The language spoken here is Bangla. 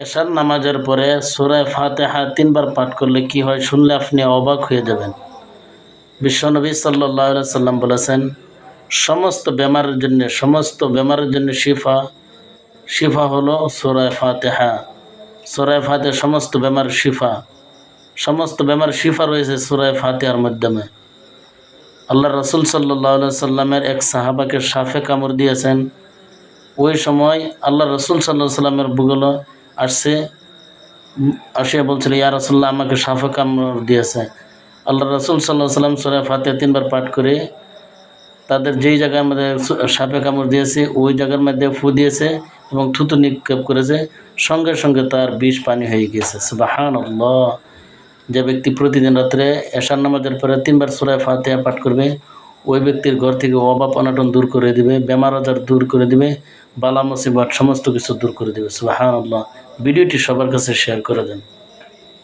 এশার নামাজের পরে সূরা ফাতিহা ৩ বার পাঠ করলে কি হয় শুনলে আপনি অবাক হয়ে যাবেন। বিশ্বনবী সাল্লাল্লাহু আলাইহি সাল্লাম বলেছেন, সমস্ত বেমারের জন্য শিফা হলো সূরা ফাতিহা। সূরা ফাতিহা সমস্ত বেমারের শিফা রয়েছে সূরা ফাতিহার মাধ্যমে। আল্লাহ রাসূল সাল্লাল্লাহু আলাইহি সাল্লামের এক সাহাবাকে সাপে কামড় দিয়েছেন। ওই সময় আল্লাহ রাসূল সাল্লাল্লাহু আলাইহি সাল্লামের বুকে আসিয়া বলছিল, ইয়া রাসূলুল্লাহ, আমাকে সাপে কামড় দিয়েছে। আল্লাহ রাসূল সাল্লাল্লাহু আলাইহি সাল্লাম সূরা ফাতিহা ৩ বার পাঠ করে তাদের যেই জায়গার মধ্যে সাপে কামড় দিয়েছে ওই জায়গার মধ্যে ফু দিয়েছে এবং থুতু নিক্ষেপ করেছে, সঙ্গে সঙ্গে তার বিষ পানি হয়ে গিয়েছে। সুবহানাল্লাহ। যে ব্যক্তি প্রতিদিন রাত্রে এশার নামাজের পরে ৩ বার সূরা ফাতিহা পাঠ করবে, ওই ব্যক্তির ঘর থেকে অভাব অনটন দূর করে দিবে, বেমার আজার দূর করে দিবে, বালা মুসিবত সমস্ত কিছু দূর করে দিবে। সুবহানাল্লাহ। ভিডিওটি সবার কাছে শেয়ার করে দেন।